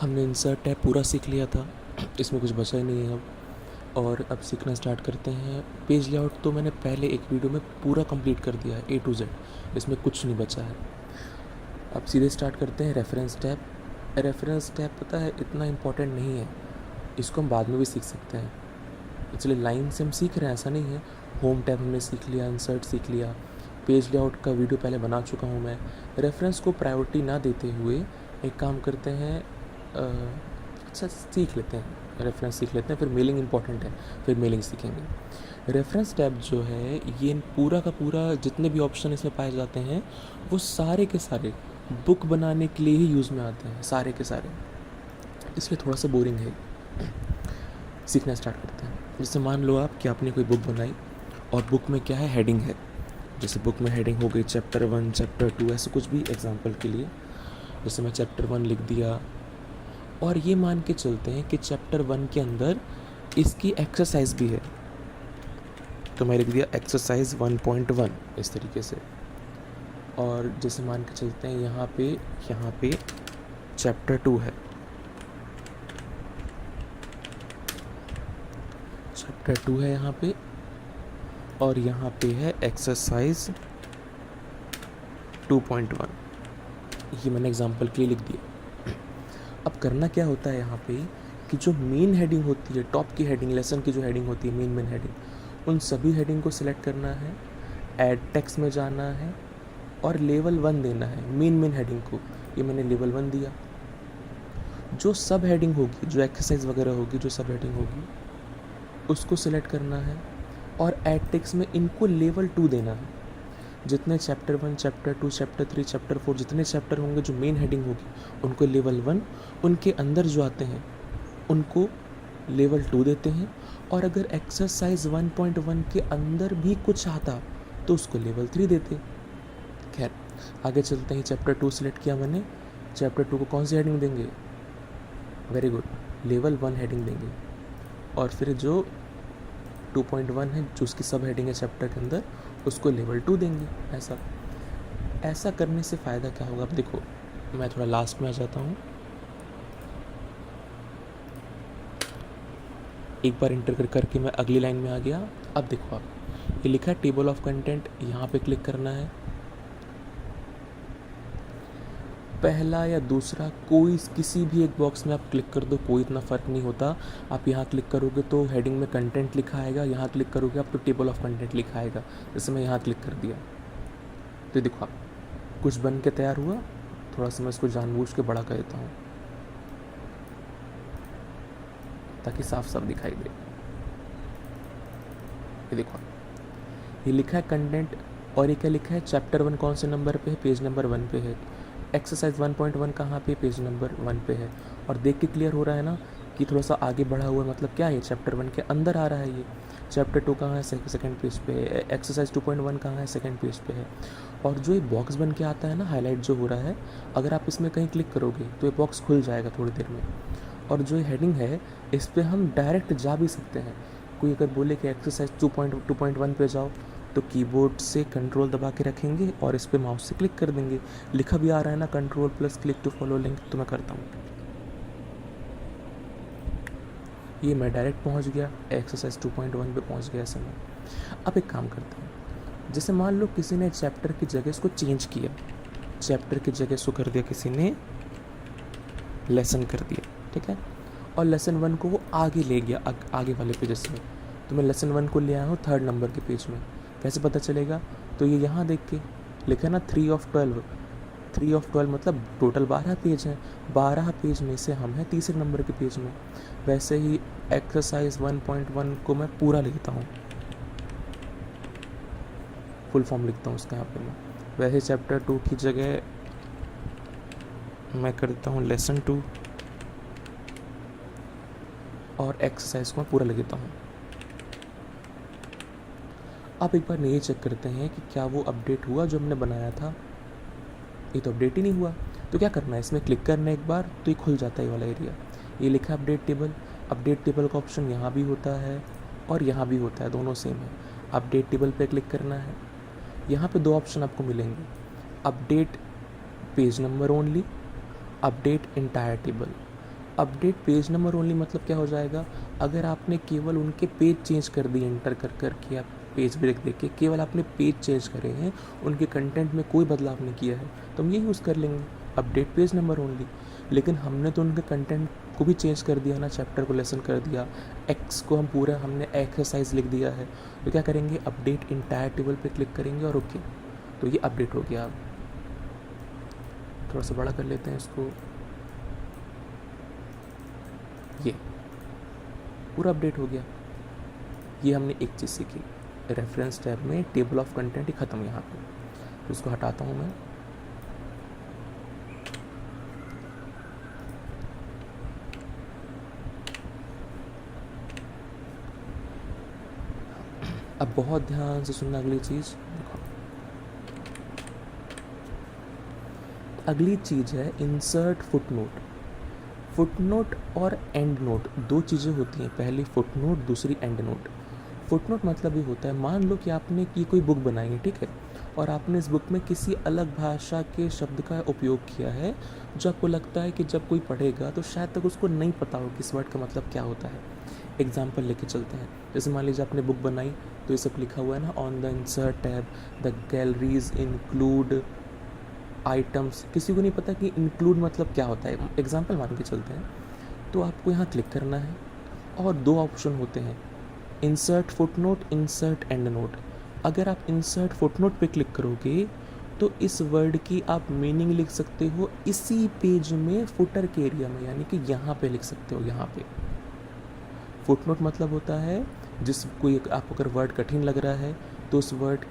हमने insert tab पूरा सीख लिया था, इसमें कुछ बचा ही नहीं है अब। और अब सीखना स्टार्ट करते हैं। पेज लेआउट तो मैंने पहले एक वीडियो में पूरा कंप्लीट कर दिया है, A to Z, इसमें कुछ नहीं बचा है। अब सीधे स्टार्ट करते हैं रेफरेंस टैब। रेफरेंस टैब पता है इतना इम्पोर्टेंट नहीं है, इसको हम बाद में भी सीख सकते हैं, इसलिए लाइन से हम सीख रहे हैं ऐसा नहीं है। होम टैब हमने सीख लिया, इंसर्ट सीख लिया, पेज लेआउट का वीडियो पहले बना चुका हूँ मैं। रेफरेंस को प्रायोरिटी ना देते हुए एक काम करते हैं, अच्छा सीख लेते हैं, रेफरेंस सीख लेते हैं, फिर मेलिंग इंपॉर्टेंट है, फिर मेलिंग सीखेंगे। रेफरेंस टैब जो है ये पूरा का पूरा जितने भी ऑप्शन इसमें पाए जाते हैं वो सारे के सारे बुक बनाने के लिए ही यूज़ में आते हैं, सारे के सारे, इसलिए थोड़ा सा बोरिंग है। सीखना स्टार्ट करते हैं। जैसे मान लो आप कि आपने कोई बुक बनाई और बुक में क्या है, हेडिंग है। जैसे बुक में हेडिंग हो गई चैप्टर 1, चैप्टर 2, ऐसे कुछ भी एग्जांपल के लिए। जैसे मैं चैप्टर 1 लिख दिया और ये मान के चलते हैं कि चैप्टर 1 के अंदर इसकी एक्सरसाइज भी है, तो मैं लिख दिया एक्सरसाइज 1.1 इस तरीके से। और जैसे मान के चलते हैं यहाँ पे चैप्टर 2 है, चैप्टर 2 है यहाँ पे, और यहाँ पे है एक्सरसाइज 2.1, ये मैंने एग्जांपल के लिए लिख दिया। अब करना क्या होता है यहाँ पे कि जो मेन हेडिंग होती है, टॉप की हेडिंग, लेसन की जो हेडिंग होती है, मेन हेडिंग, उन सभी हेडिंग को सिलेक्ट करना है, ऐड टेक्स्ट में जाना है और लेवल 1 देना है मेन हेडिंग को। ये मैंने लेवल 1 दिया। जो सब हेडिंग होगी, जो एक्सरसाइज वगैरह होगी, जो सब हेडिंग होगी उसको सिलेक्ट करना है और ऐड टेक्स्ट में इनको लेवल 2 देना है। जितने चैप्टर 1, चैप्टर 2, चैप्टर 3, चैप्टर 4, जितने चैप्टर होंगे जो मेन हेडिंग होगी उनको लेवल 1, उनके अंदर जो आते हैं उनको लेवल 2 देते हैं। और अगर एक्सरसाइज 1.1 के अंदर भी कुछ आता तो उसको लेवल 3 देते। खैर आगे चलते हैं। चैप्टर 2 सिलेक्ट किया मैंने, चैप्टर 2 को कौन सी हेडिंग देंगे, वेरी गुड, लेवल 1 हेडिंग देंगे। और फिर जो 2.1 है जो उसकी सब हेडिंग है चैप्टर के अंदर, उसको लेवल 2 देंगे। ऐसा करने से फ़ायदा क्या होगा, अब देखो मैं थोड़ा लास्ट में आ जाता हूँ, एक बार इंटर करके मैं अगली लाइन में आ गया। अब देखो आप ये लिखा है टेबल ऑफ कंटेंट, यहाँ पे क्लिक करना है, पहला या दूसरा कोई किसी भी एक बॉक्स में आप क्लिक कर दो, कोई इतना फ़र्क नहीं होता। आप यहाँ क्लिक करोगे तो हेडिंग में कंटेंट लिखा आएगा, यहाँ क्लिक करोगे आप तो टेबल ऑफ कंटेंट लिखा आएगा। जैसे मैं यहाँ क्लिक कर दिया तो देखो आप कुछ बन के तैयार हुआ। थोड़ा सा मैं इसको जानबूझ के बड़ा कर देता हूँ ताकि साफ साफ दिखाई दे। ये देखो ये लिखा है कंटेंट, और ये क्या लिखा है, चैप्टर 1 कौन से नंबर पे है, पेज नंबर 1 पे है। एक्सरसाइज 1.1 कहाँ पे, पेज नंबर 1 पे है। और देख के क्लियर हो रहा है ना कि थोड़ा सा आगे बढ़ा हुआ है, मतलब क्या है, चैप्टर 1 के अंदर आ रहा है ये। चैप्टर 2 कहाँ है, सेकंड पेज पे है। एक्सरसाइज 2.1 कहाँ है, सेकंड पेज पे है। और जो ये बॉक्स बन के आता है ना, हाईलाइट जो हो रहा है, अगर आप इसमें कहीं क्लिक करोगे तो ये बॉक्स खुल जाएगा थोड़ी देर में। और जो हेडिंग है इस पर हम डायरेक्ट जा भी सकते हैं। कोई अगर बोले कि एक्सरसाइज 2.1 पे जाओ तो कीबोर्ड से कंट्रोल दबा के रखेंगे और इस पर माउस से क्लिक कर देंगे। लिखा भी आ रहा है ना, control plus click to follow link, तो मैं करता हूँ। ये मैं डायरेक्ट पहुँच गया, एक्सरसाइज 2.1 पे पहुँच गया ऐसे में। अब एक काम करते हैं, जैसे मान लो किसी ने चैप्टर की जगह इसको चेंज किया, चैप्टर की जगह इसको कर दिया किसी ने लेसन कर दिया, ठीक है, और लेसन 1 को वो आगे ले गया, आगे वाले पेजेस में। तो मैं लेसन 1 को ले आया हूँ 3rd नंबर के पेज में। कैसे पता चलेगा, तो ये यहाँ देख के लिखा ना 3 of 12, 3 of 12 मतलब टोटल 12 पेज हैं, 12 पेज में से हम हैं 3रे नंबर के पेज में। वैसे ही एक्सरसाइज 1.1 को मैं पूरा लिखता हूँ, फुल फॉर्म लिखता हूँ उसका यहाँ पे मैं। वैसे चैप्टर 2 की जगह मैं कर देता हूँ लेसन 2 और एक्सरसाइज को मैं पूरा लिख देता हूँ। अब एक बार ये चेक करते हैं कि क्या वो अपडेट हुआ जो हमने बनाया था। ये तो अपडेट ही नहीं हुआ, तो क्या करना है, इसमें क्लिक करना है एक बार तो ये खुल जाता है ये वाला एरिया। ये लिखा है अपडेट टेबल। अपडेट टेबल का ऑप्शन यहाँ भी होता है और यहाँ भी होता है, दोनों सेम है। अपडेट टेबल पे क्लिक करना है। यहाँ पे 2 ऑप्शन आपको मिलेंगे, update page number only, update entire table. Update page number only मतलब क्या हो जाएगा, अगर आपने केवल उनके पेज चेंज कर दिए एंटर कर कर के, आप पेज ब्रेक देख के केवल आपने पेज चेंज करे हैं, उनके कंटेंट में कोई बदलाव नहीं किया है, तो हम ये यूज़ कर लेंगे अपडेट पेज नंबर ओनली। लेकिन हमने तो उनके कंटेंट को भी चेंज कर दिया ना, चैप्टर को लेसन कर दिया, एक्स को हम पूरा हमने एक्सरसाइज लिख दिया है, तो क्या करेंगे अपडेट इंटायर टेबल पे क्लिक करेंगे और ओके, तो ये अपडेट हो गया। अब थोड़ा सा बड़ा कर लेते हैं इसको, ये पूरा अपडेट हो गया। ये हमने एक चीज़ सीखी, रेफरेंस टैब में टेबल ऑफ कंटेंट ही ख़त्म यहाँ पे, तो इसको हटाता हूँ मैं। अब बहुत ध्यान से सुनना अगली चीज़, देखो अगली चीज़ है इंसर्ट फुटनोट। फुटनोट और एंड नोट दो चीज़ें होती हैं, पहली फुटनोट दूसरी एंड नोट। फुटनोट मतलब ये होता है, मान लो कि आपने की कोई बुक बनाई है, ठीक है, और आपने इस बुक में किसी अलग भाषा के शब्द का उपयोग किया है जो आपको लगता है कि जब कोई पढ़ेगा तो शायद तक उसको नहीं पता हो कि इस वर्ड का मतलब क्या होता है। एग्जाम्पल लेके चलते हैं, जैसे मान लीजिए आपने बुक बनाई तो ये सब लिखा हुआ है ना, on the insert tab the galleries include items, किसी को नहीं पता कि इंक्लूड मतलब क्या होता है। एग्जाम्पल मान के चलते हैं, तो आपको यहाँ क्लिक करना है और दो ऑप्शन होते हैं, insert footnote, insert and note. अगर आप इंसर्ट फुटनोट पे क्लिक करोगे तो इस वर्ड की आप मीनिंग लिख सकते हो इसी पेज में फुटर के एरिया में, यानी कि यहाँ पे लिख सकते हो। यहाँ पे फुटनोट मतलब होता है जिस कोई आपको अगर वर्ड कठिन लग रहा है तो उस वर्ड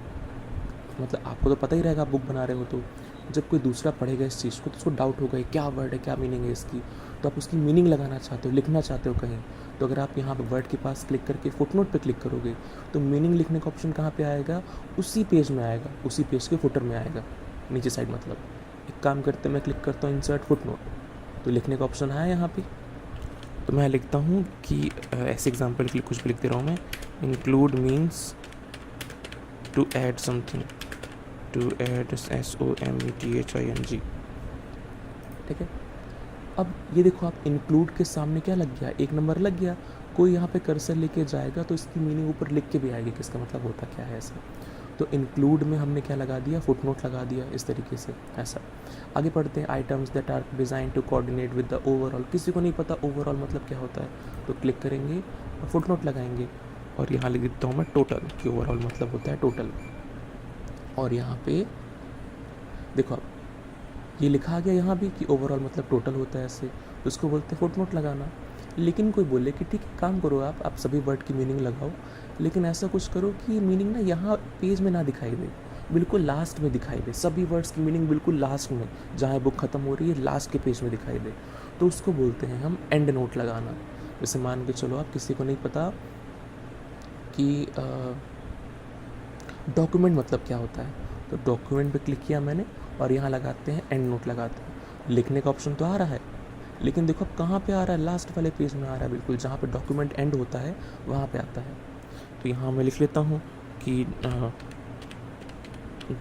मतलब आपको तो पता ही रहेगा, आप बुक बना रहे हो, तो जब कोई दूसरा पढ़ेगा इस चीज़ को तो उसको डाउट होगा ये क्या वर्ड है, क्या मीनिंग है इसकी, तो आप उसकी मीनिंग लगाना चाहते हो, लिखना चाहते हो कहीं, तो अगर आप यहाँ पे वर्ड के पास क्लिक करके फुटनोट पे क्लिक करोगे तो मीनिंग लिखने का ऑप्शन कहाँ पे आएगा, उसी पेज में आएगा, उसी पेज के फुटर में आएगा, नीचे साइड। मतलब एक काम करते मैं क्लिक करता हूँ इंसर्ट फुटनोट, तो लिखने का ऑप्शन आया यहाँ पे, तो मैं लिखता हूँ कि ऐसे एग्जाम्पल के लिए कुछ भी लिख दे रहा हूँ मैं, include means to add something, to add SOMETHING, ठीक है। अब ये देखो आप इंक्लूड के सामने क्या लग गया, एक नंबर लग गया, कोई यहाँ पे कर्सर लेके जाएगा तो इसकी मीनिंग ऊपर लिख के भी आएगी कि इसका मतलब होता क्या है ऐसा। तो इंक्लूड में हमने क्या लगा दिया, फुटनोट लगा दिया इस तरीके से ऐसा। आगे पढ़ते हैं, items that are design to coordinate with the overall, किसी को नहीं पता ओवरऑल मतलब क्या होता है, तो क्लिक करेंगे और फुटनोट लगाएंगे, और यहाँ लिख देता हूँ मैं टोटल, कि ओवरऑल मतलब होता है टोटल। और यहाँ पे देखो आप ये लिखा गया यहाँ भी कि ओवरऑल मतलब टोटल होता है ऐसे, उसको बोलते हैं फुटनोट लगाना। लेकिन कोई बोले कि ठीक है काम करो आप सभी वर्ड की मीनिंग लगाओ, लेकिन ऐसा कुछ करो कि मीनिंग ना यहाँ पेज में ना दिखाई दे, बिल्कुल लास्ट में दिखाई दे, सभी वर्ड्स की मीनिंग बिल्कुल लास्ट में, जहाँ बुक ख़त्म हो रही है लास्ट के पेज में दिखाई दे, तो उसको बोलते हैं हम एंड नोट लगाना। जैसे मान के चलो आप किसी को नहीं पता कि डॉक्यूमेंट मतलब क्या होता है, तो डॉक्यूमेंट पे क्लिक किया मैंने और यहाँ लगाते हैं एंड नोट लगाते हैं। लिखने का ऑप्शन तो आ रहा है, लेकिन देखो अब कहाँ पे आ रहा है, लास्ट वाले पेज में आ रहा है, बिल्कुल जहाँ पे डॉक्यूमेंट एंड होता है वहाँ पे आता है। तो यहाँ मैं लिख लेता हूँ कि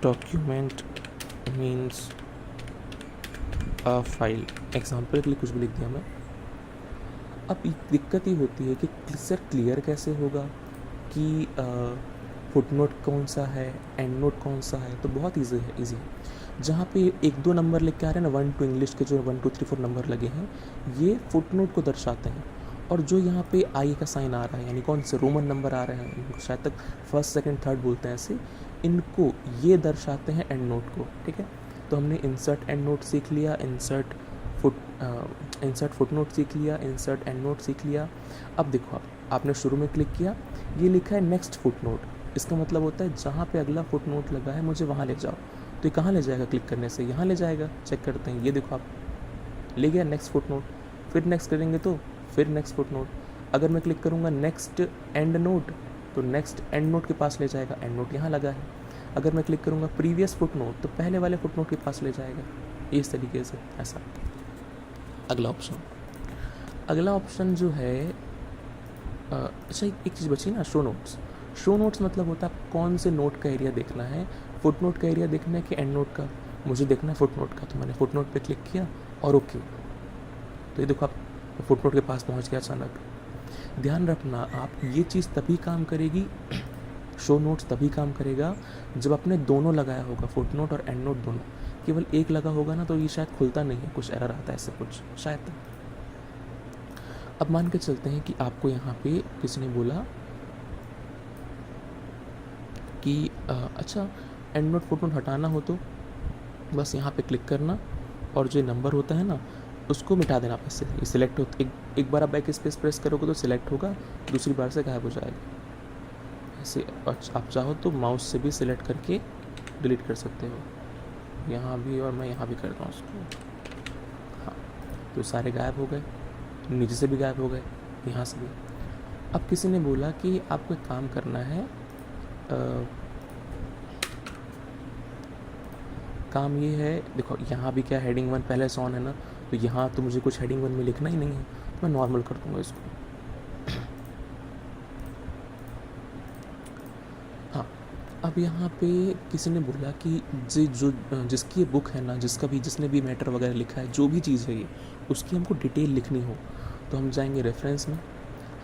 document means a file, example के लिए कुछ भी लिख दिया मैं। अब दिक्कत ये होती है कि सर क्लियर कैसे होगा कि फुटनोट कौन सा है, एंड नोट कौन सा है, तो बहुत ईजी है। जहाँ पे 1-2 नंबर लिख के आ रहे हैं ना, 1 2 इंग्लिश के जो 1 2 3 4 नंबर लगे हैं, ये फुटनोट को दर्शाते हैं। और जो यहाँ पे आई का साइन आ रहा है, यानी कौन से रोमन नंबर आ रहे हैं, इनको शायद तक फर्स्ट सेकंड थर्ड बोलते हैं ऐसे, इनको ये दर्शाते हैं एंड नोट को, ठीक है। तो हमने इंसर्ट एंड नोट सीख लिया, इंसर्ट फुटनोट सीख लिया, इंसर्ट एंड नोट सीख लिया। अब देखो आपने शुरू में क्लिक किया, ये लिखा है नेक्स्ट फुटनोट, इसका मतलब होता है जहाँ पे अगला फुटनोट लगा है मुझे वहाँ ले जाओ। तो ये कहाँ ले जाएगा, क्लिक करने से यहाँ ले जाएगा। चेक करते हैं, ये देखो आप ले गया नेक्स्ट फुटनोट, फिर नेक्स्ट करेंगे तो फिर नेक्स्ट फुटनोट। अगर मैं क्लिक करूँगा नेक्स्ट एंड नोट, तो नेक्स्ट एंड नोट के पास ले जाएगा, एंड नोट यहाँ लगा है। अगर मैं क्लिक करूँगा प्रीवियस फुटनोट, तो पहले वाले फुटनोट के पास ले जाएगा, इस तरीके से ऐसा। अगला ऑप्शन जो है, अच्छा एक चीज़ बची ना, शो नोट्स। शो नोट्स मतलब होता है कौन से नोट का एरिया देखना है, फुट नोट का एरिया देखना है कि एंड नोट का। मुझे देखना है फुट नोट का, तो मैंने फुट नोट पर क्लिक किया और ओके। तो ये देखो आप फुटनोट के पास पहुंच गया अचानक। ध्यान रखना, आप ये चीज़ तभी काम करेगी, शो नोट्स तभी काम करेगा जब आपने दोनों लगाया होगा, फुटनोट और एंड नोट दोनों। केवल एक लगा होगा ना तो ये शायद खुलता नहीं है, कुछ एरर आता है ऐसे कुछ शायद। अब मान के चलते हैं कि आपको यहाँ पे किसी ने बोला कि अच्छा एंड नोट फुटनोट हटाना हो तो बस यहाँ पे क्लिक करना और जो नंबर होता है ना उसको मिटा देना आपस से। ये सिलेक्ट हो एक बार आप बैक स्पेस प्रेस करोगे तो सिलेक्ट होगा, दूसरी बार से गायब हो जाएगा। ऐसे आप चाहो तो माउस से भी सिलेक्ट करके डिलीट कर सकते हो, यहाँ भी और मैं यहाँ भी करता हूँ उसको। हाँ, तो सारे गायब हो गए, नीचे से भी गायब हो गए, यहाँ से भी। अब किसी ने बोला कि आपको एक काम करना है, काम ये है, देखो यहाँ भी क्या हेडिंग 1 पहले से ऑन है ना, तो यहाँ तो मुझे कुछ हेडिंग 1 में लिखना ही नहीं है, तो मैं नॉर्मल कर दूँगा इसको। हाँ, अब यहाँ पे किसी ने बोला कि जिसकी ये बुक है ना, जिसने भी मैटर वगैरह लिखा है, जो भी चीज़ है ये, उसकी हमको डिटेल लिखनी हो तो हम जाएंगे रेफरेंस में,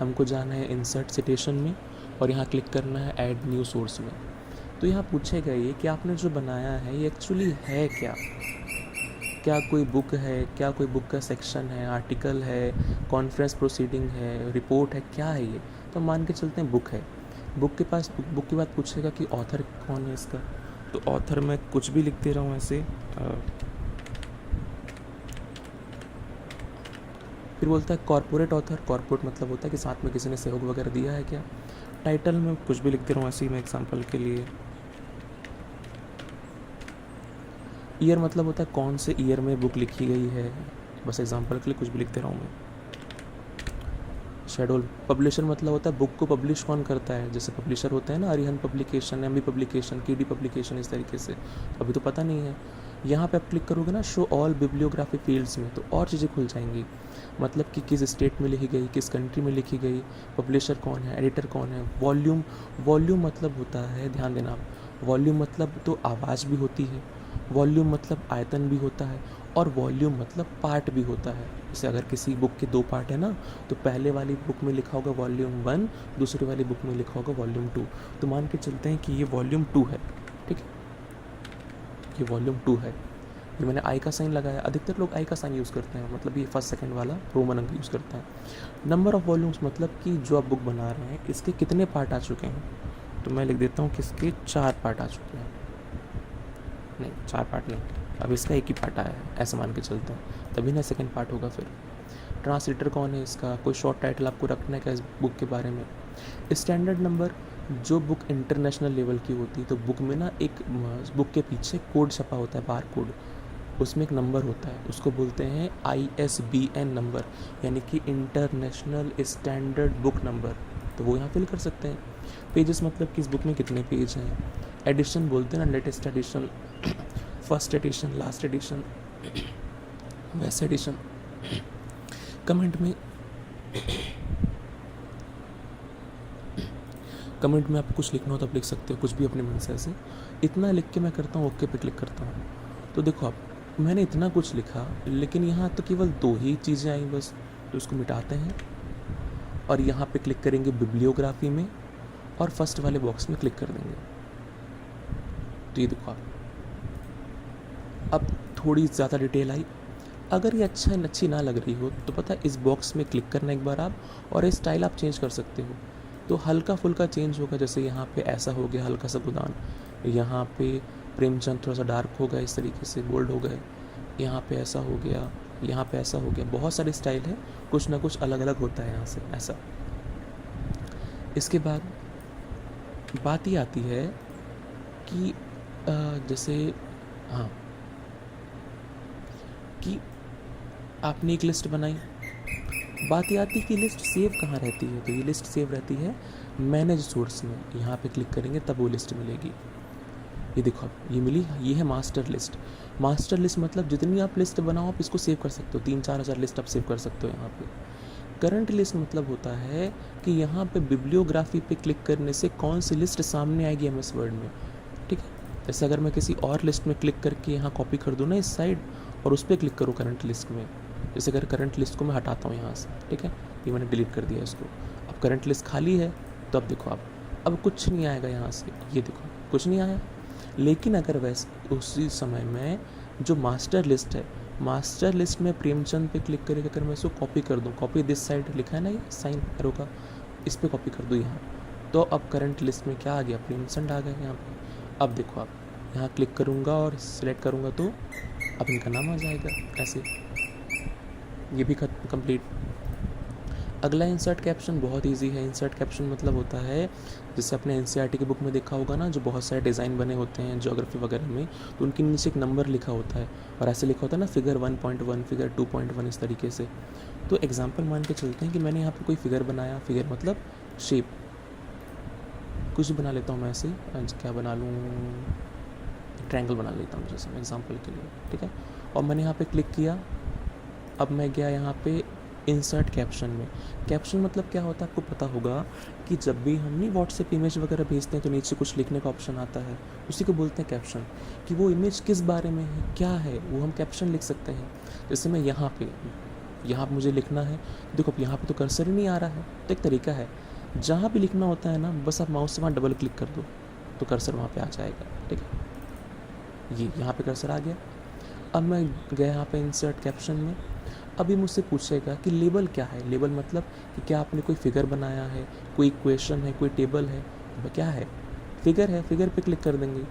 हमको जाना है इंसर्ट सिटेशन में और यहाँ क्लिक करना है ऐड न्यू सोर्स में। तो यहाँ पूछेगा ये कि आपने जो बनाया है ये एक्चुअली है क्या कोई बुक है, क्या कोई बुक का सेक्शन है, आर्टिकल है, कॉन्फ्रेंस प्रोसीडिंग है, रिपोर्ट है, क्या है ये। तो मान के चलते हैं बुक है। बुक के बाद पूछेगा कि ऑथर कौन है इसका, तो ऑथर मैं कुछ भी लिख दे रहा हूँ ऐसे। फिर बोलता है कॉर्पोरेट ऑथर, कॉर्पोरेट मतलब होता है कि साथ में किसी ने सहयोग वगैरह दिया है क्या। टाइटल में कुछ भी लिख दे रहा हूँ ऐसे ही मैं एग्जाम्पल के लिए। ईयर मतलब होता है कौन से ईयर में बुक लिखी गई है, बस एग्जांपल के लिए कुछ भी लिख दे रहा हूँ मैं। शेड्यूल, पब्लिशर मतलब होता है बुक को पब्लिश कौन करता है, जैसे पब्लिशर होते हैं ना, Arihant publication, MB publication, KD publication, इस तरीके से। अभी तो पता नहीं है। यहाँ पे आप क्लिक करोगे ना शो ऑल बिब्लियोग्राफी फील्ड्स में, तो और चीज़ें खुल जाएंगी, मतलब कि किस स्टेट में लिखी गई, किस कंट्री में लिखी गई, पब्लिशर कौन है, एडिटर कौन है। वॉल्यूम मतलब होता है, ध्यान देना, वॉल्यूम मतलब तो आवाज़ भी होती है, वॉल्यूम मतलब आयतन भी होता है, और वॉल्यूम मतलब पार्ट भी होता है। जैसे अगर किसी बुक के 2 पार्ट है ना, तो पहले वाली बुक में लिखा होगा वॉल्यूम 1, दूसरी वाली बुक में लिखा होगा वॉल्यूम 2। तो मान के चलते हैं कि ये वॉल्यूम 2 है, ठीक है, ये वॉल्यूम 2 है। फिर मैंने आई का साइन लगाया, अधिकतर लोग आई का साइन यूज़ करते हैं, मतलब ये फर्स्ट सेकंड वाला रोमन अंक यूज़ करते हैं। नंबर ऑफ वॉल्यूम्स मतलब कि जो आप बुक बना रहे हैं इसके कितने पार्ट आ चुके हैं, तो मैं लिख देता हूँ कि इसके 4 पार्ट आ चुके हैं। नहीं, 4 पार्ट नहीं, अब इसका एक ही पार्ट आया है, ऐसे मान के चलते हैं, तभी ना सेकंड पार्ट होगा। फिर ट्रांसलेटर कौन है इसका, कोई शॉर्ट टाइटल आपको रखना है क्या इस बुक के बारे में। स्टैंडर्ड नंबर, जो बुक इंटरनेशनल लेवल की होती है तो बुक में ना एक बुक के पीछे कोड छपा होता है, बार कोड, उसमें एक नंबर होता है, उसको बोलते हैं ISBN नंबर, यानी कि इंटरनेशनल स्टैंडर्ड बुक नंबर, तो वो यहाँ फिल कर सकते हैं। पेजेस मतलब कि इस बुक में कितने पेज हैं। एडिशन बोलते हैं ना, latest edition, first edition, last addition, वैसे एडिशन। कमेंट में आप कुछ लिखना हो तो आप लिख सकते हो, कुछ भी अपने मन से ऐसे। इतना लिख के मैं करता हूँ ओके पे क्लिक करता हूँ। तो देखो आप, मैंने इतना कुछ लिखा लेकिन यहाँ तो केवल 2 ही चीज़ें आई बस, तो उसको मिटाते हैं और यहाँ पे क्लिक करेंगे बिब्लियोग्राफी में और फर्स्ट वाले बॉक्स में क्लिक कर देंगे। तो ये देखो आप, अब थोड़ी ज़्यादा डिटेल आई। अगर ये अच्छी ना लग रही हो तो पता है, इस बॉक्स में क्लिक करना एक बार आप, और ये स्टाइल आप चेंज कर सकते हो, तो हल्का फुल्का चेंज होगा। जैसे यहाँ पे ऐसा हो गया हल्का सा गोदान, यहाँ पे प्रेमचंद थोड़ा सा डार्क हो गया, इस तरीके से बोल्ड हो गए, यहाँ पे ऐसा हो गया, यहाँ पे ऐसा हो गया। बहुत सारे स्टाइल है, कुछ ना कुछ अलग अलग होता है यहाँ से ऐसा। इसके बाद बात ये आती है कि जैसे हाँ, कि आपने एक लिस्ट बनाई, बात ये आती है कि लिस्ट सेव कहाँ रहती है, तो ये लिस्ट सेव रहती है मैनेज सोर्स में। यहाँ पे क्लिक करेंगे तब वो लिस्ट मिलेगी। ये देखो आप, ये मिली, ये है मास्टर लिस्ट। मास्टर लिस्ट मतलब जितनी आप लिस्ट बनाओ आप इसको सेव कर सकते हो, 3-4 हज़ार लिस्ट आप सेव कर सकते हो यहाँ पे। करंट लिस्ट मतलब होता है कि यहाँ पे बिब्लियोग्राफी पे क्लिक करने से कौन सी लिस्ट सामने आएगी MS वर्ड में, ठीक है। जैसे अगर मैं किसी और लिस्ट में क्लिक करके यहाँ कॉपी कर दूँ ना इस साइड और उस पर क्लिक करूँ करंट लिस्ट में, जैसे अगर करंट लिस्ट को मैं हटाता हूँ यहाँ से, ठीक है, ये मैंने डिलीट कर दिया इसको, अब करंट लिस्ट खाली है, तो अब देखो आप, अब कुछ नहीं आएगा यहाँ से, ये देखो कुछ नहीं आया। लेकिन अगर वैसे उसी समय में जो मास्टर लिस्ट है, मास्टर लिस्ट में प्रेमचंद पे क्लिक करके अगर मैं इसको कॉपी कर दूँ, कॉपी दिस साइड लिखा है ना ये साइन एरो का, इस पर कॉपी कर दूँ यहाँ, तो अब करंट लिस्ट में क्या आ गया, प्रेमचंद आ गया यहाँ पे। अब देखो आप, यहाँ क्लिक करूँगा और सिलेक्ट करूँगा तो अब इनका नाम आ जाएगा ऐसे, ये भी कंप्लीट। अगला इंसर्ट कैप्शन बहुत इजी है। इंसर्ट कैप्शन मतलब होता है, जैसे आपने एनसीईआरटी की बुक में देखा होगा ना, जो बहुत सारे डिज़ाइन बने होते हैं ज्योग्राफी वगैरह में, तो उनके नीचे एक नंबर लिखा होता है और ऐसे लिखा होता है ना, फिगर 1.1, फिगर 2.1, इस तरीके से। तो एग्जाम्पल मान के चलते हैं कि मैंने यहाँ पर कोई फिगर बनाया, फिगर मतलब शेप, कुछ बना लेता हूँ मैं ऐसे, क्या बना लूँ, ट्रायंगल बना लेता हूँ जैसे एग्जाम्पल के लिए, ठीक है। और मैंने यहाँ पे क्लिक किया, अब मैं गया यहाँ पे इंसर्ट कैप्शन में। कैप्शन मतलब क्या होता है आपको पता होगा कि जब भी हम नहीं व्हाट्सएप इमेज वगैरह भेजते हैं तो नीचे कुछ लिखने का ऑप्शन आता है, उसी को बोलते हैं कैप्शन, कि वो इमेज किस बारे में है, क्या है, वो हम कैप्शन लिख सकते हैं। जैसे मैं यहाँ पे मुझे लिखना है, देखो अब यहाँ पे तो कर्सर ही नहीं आ रहा है, तो एक तरीका है, जहाँ भी लिखना होता है ना, बस आप माउस से वहाँ डबल क्लिक कर दो तो कर्सर वहाँ पे आ जाएगा, ठीक है। ये यहाँ पे कर्सर आ गया। अब मैं गया यहाँ पे इंसर्ट कैप्शन में, अभी मुझसे पूछेगा कि लेबल क्या है। लेबल मतलब कि क्या आपने कोई फिगर बनाया है, कोई इक्वेशन है, कोई टेबल है, तो क्या है, फिगर है, फिगर पे क्लिक कर देंगे।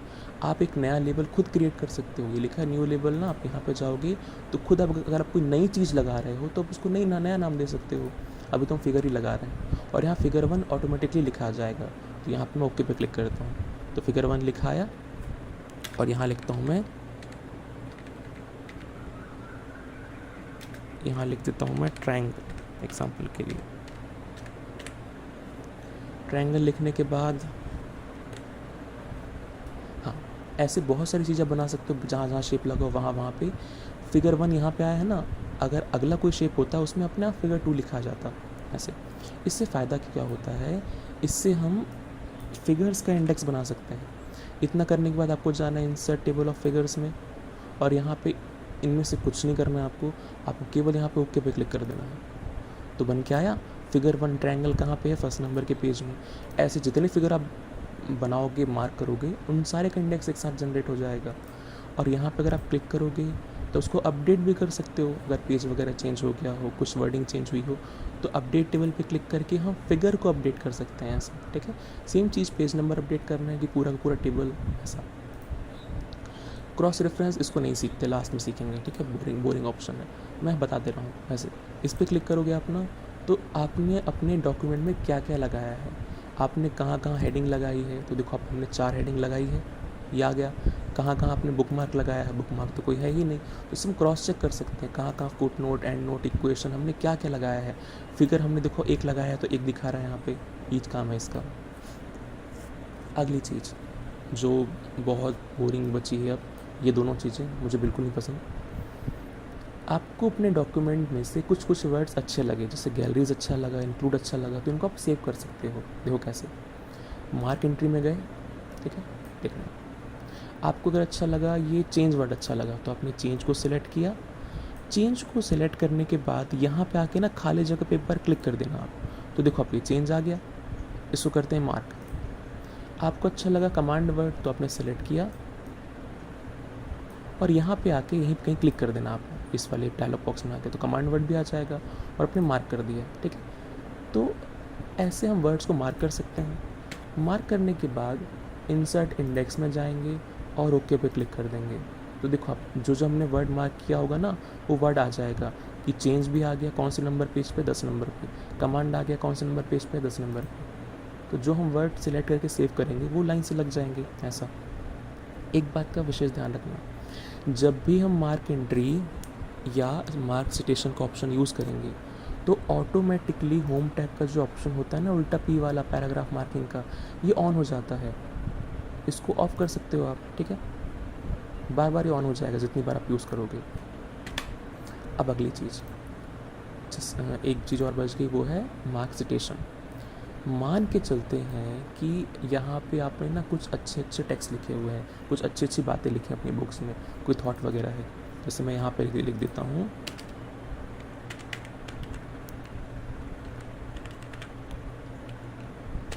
आप एक नया लेबल खुद क्रिएट कर सकते हो, ये लिखा है न्यू लेबल ना, आप यहाँ पे जाओगे तो खुद अब अगर आप कोई नई चीज़ लगा रहे हो तो आप उसको नया नाम दे सकते हो। अभी तो हम फिगर ही लगा रहे हैं और यहाँ फिगर 1 ऑटोमेटिकली लिखा आ जाएगा, तो यहाँ पर मैं ओके पे क्लिक करता हूँ, तो फिगर 1 लिखा आया। और यहाँ लिखता हूँ मैं, यहाँ लिख देता हूँ मैं ट्रायंगल, एग्जाम्पल के लिए। ट्रायंगल लिखने के बाद हाँ, ऐसे बहुत सारी चीज़ें बना सकते हो, जहाँ जहाँ शेप लगा वहाँ पे। फिगर 1 यहाँ पे आया है ना, अगर अगला कोई शेप होता है उसमें अपने आप फिगर 2 लिखा जाता ऐसे। इससे फ़ायदा क्या होता है, इससे हम फिगर्स का इंडेक्स बना सकते हैं। इतना करने के बाद आपको जाना है इंसर्ट टेबल ऑफ फिगर्स में, और यहाँ पे इनमें से कुछ नहीं करना है आपको केवल यहाँ पे ओके पे क्लिक कर देना है, तो बन के आया फिगर 1 ट्रायंगल। कहाँ पे है, फर्स्ट नंबर के पेज में। ऐसे जितने फिगर आप बनाओगे, मार्क करोगे, उन सारे का इंडेक्स एक साथ जनरेट हो जाएगा। और यहाँ पे अगर आप क्लिक करोगे तो उसको अपडेट भी कर सकते हो, अगर पेज वगैरह चेंज हो गया हो, कुछ वर्डिंग चेंज हुई हो, तो अपडेट टेबल पे क्लिक करके हम फिगर को अपडेट कर सकते हैं ऐसा, ठीक है। सेम चीज़ पेज नंबर अपडेट करना है कि पूरा का पूरा टेबल ऐसा। क्रॉस रेफरेंस इसको नहीं सीखते, लास्ट में सीखेंगे, ठीक है, बोरिंग ऑप्शन है, मैं बता दे रहा हूँ। वैसे इस पर क्लिक करोगे आप ना, तो आपने अपने डॉक्यूमेंट में क्या क्या लगाया है, आपने कहाँ कहाँ हेडिंग लगाई है, तो देखो आप, हमने 4 हेडिंग लगाई है, ये आ गया। कहाँ कहाँ आपने बुक मार्क लगाया है, बुक मार्क तो कोई है ही नहीं, तो इसमें क्रॉस चेक कर सकते हैं कहाँ कहाँ foot note, and note, equation हमने क्या क्या लगाया है। फिगर हमने देखो 1 लगाया है तो 1 दिखा रहा है यहाँ पे, ईच काम है इसका। अगली चीज़ जो बहुत बोरिंग बची है, अब ये दोनों चीज़ें मुझे बिल्कुल नहीं पसंद। आपको अपने डॉक्यूमेंट में से कुछ वर्ड्स अच्छे लगे, जैसे गैलरीज अच्छा लगा, इंक्लूड अच्छा लगा, तो इनको आप सेव कर सकते हो। देखो कैसे, मार्क एंट्री में गए, ठीक है, देखना आपको अगर अच्छा लगा, ये चेंज वर्ड अच्छा लगा, तो आपने चेंज को सिलेक्ट किया। चेंज को सिलेक्ट करने के बाद यहाँ पे आके ना खाली जगह पे एक बार क्लिक कर देना आप, तो देखो आप ये चेंज आ गया। इसको करते हैं मार्क। आपको अच्छा लगा कमांड वर्ड, तो आपने सेलेक्ट किया और यहाँ पे आके यहीं कहीं क्लिक कर देना आप, इस वाले डायलॉग बॉक्स में आके, तो कमांड वर्ड भी आ जाएगा और आपने मार्क कर दिया, ठीक है। तो ऐसे हम वर्ड्स को मार्क कर सकते हैं। मार्क करने के बाद इंसर्ट इंडेक्स में जाएंगे और ओके पे क्लिक कर देंगे, तो देखो आप, जो हमने वर्ड मार्क किया होगा ना, वो वर्ड आ जाएगा कि चेंज भी आ गया, कौन से नंबर पेज पे, 10 नंबर पे। कमांड आ गया, कौन से नंबर पेज पे, 10 नंबर पे। तो जो हम वर्ड सिलेक्ट करके सेव करेंगे वो लाइन से लग जाएंगे ऐसा। एक बात का विशेष ध्यान रखना, जब भी हम मार्क एंट्री या मार्क सिटेशन का ऑप्शन यूज़ करेंगे, तो ऑटोमेटिकली होम टैब का जो ऑप्शन होता है ना, उल्टा पी वाला, पैराग्राफ मार्किंग का, ये ऑन हो जाता है। इसको ऑफ कर सकते हो आप, ठीक है, बार बार ये ऑन हो जाएगा जितनी बार आप यूज़ करोगे। अब अगली चीज़, एक चीज़ और बच गई, वो है मार्क सिटेशन। मान के चलते हैं कि यहाँ पे आपने ना कुछ अच्छे अच्छे टेक्स्ट लिखे हुए हैं, कुछ अच्छी अच्छी बातें लिखी हैं अपनी बुक्स में, कोई थॉट वगैरह है। जैसे मैं यहाँ पे लिख देता हूँ,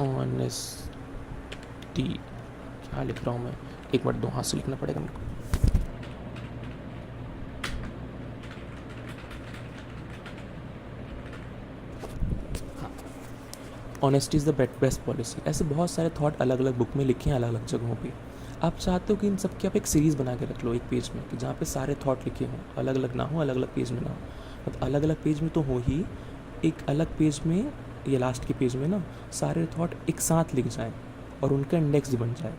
ऑनेस्टी क्या लिख रहा हूँ मैं, एक मिनट, 2 हाथ से लिखना पड़ेगा मेरे को। Honesty is the best policy. ऐसे बहुत सारे थॉट अलग अलग बुक में लिखे हैं, अलग अलग जगहों पे। आप चाहते हो कि इन सब की आप एक सीरीज़ बना के रख लो एक पेज में, कि जहाँ पे सारे थॉट लिखे हों, अलग अलग ना हो, अलग अलग पेज में ना हो, मतलब अलग अलग पेज में तो हो ही, एक अलग पेज में या लास्ट के पेज में ना सारे थॉट एक साथ लिख जाएँ और उनका इंडेक्स बन जाए।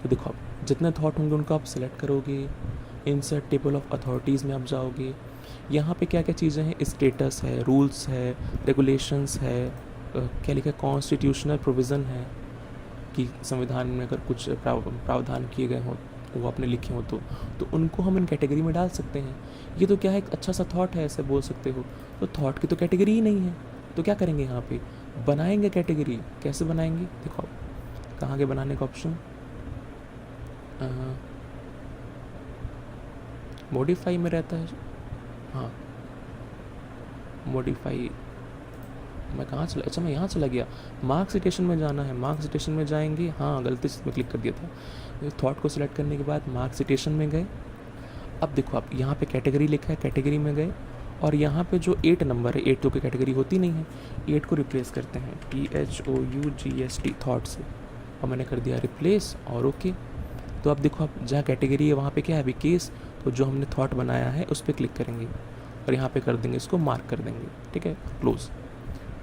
तो देखो आप जितने थॉट होंगे उनको आप सेलेक्ट करोगे, इंसर्ट टेबल ऑफ अथॉरिटीज़ में आप जाओगे, यहाँ पे क्या क्या चीज़ें हैं, स्टेटस है, रूल्स है, रेगुलेशंस है, क्या लिखा है, कॉन्स्टिट्यूशनल प्रोविज़न है कि संविधान में अगर कुछ प्रावधान किए गए हों वो आपने लिखे हों तो उनको हम इन कैटेगरी में डाल सकते हैं। ये तो क्या है, एक अच्छा सा थॉट है, ऐसे बोल सकते हो। तो थॉट की तो कैटेगरी ही नहीं है, तो क्या करेंगे यहाँ पे, बनाएंगे कैटेगरी। कैसे बनाएंगे, देखो आप कहाँ के बनाने का ऑप्शन, मॉडिफाई में रहता है। हाँ, मॉडिफाई, मैं कहाँ चला, अच्छा मैं यहाँ चला गया, मार्क सिटेशन में जाना है। मार्क सिटेशन में जाएंगे, हाँ गलती से मैं क्लिक कर दिया था। थॉट को सिलेक्ट करने के बाद मार्क सिटेशन में गए। अब देखो आप यहाँ पे कैटेगरी लिखा है, कैटेगरी में गए और यहाँ पे जो 8 नंबर है, 8 तो की कैटेगरी होती नहीं है, 8 को रिप्लेस करते हैं THOUGST थॉट से, और मैंने कर दिया रिप्लेस और ओके। तो अब देखो आप जहाँ कैटेगरी है वहाँ पे क्या है अभी केस, तो जो हमने थॉट बनाया है उस पर क्लिक करेंगे और यहाँ पे कर देंगे, इसको मार्क कर देंगे, ठीक है, क्लोज।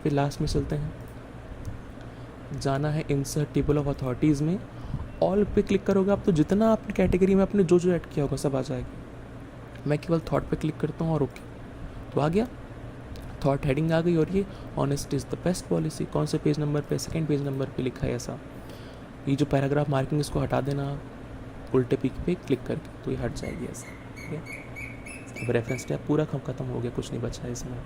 फिर लास्ट में चलते हैं, जाना है इंसर्ट टेबल ऑफ अथॉरिटीज़ में, ऑल पे क्लिक करोगे आप तो जितना आपने कैटेगरी में आपने जो जो ऐड किया होगा सब आ जाएगा। मैं केवल थॉट पे क्लिक करता हूँ और ओके, तो आ गया, थॉट हेडिंग आ गई। और ये honest is the best policy कौन से पेज नंबर पे, सेकंड पेज नंबर पे लिखा है ऐसा। ये जो पैराग्राफ मार्किंग इसको हटा देना उल्टे पिक पे क्लिक करके, तो ये हट जाएगी ऐसा, ठीक है। अब रेफरेंस टैब पूरा खत्म हो गया, कुछ नहीं बचा है इसमें।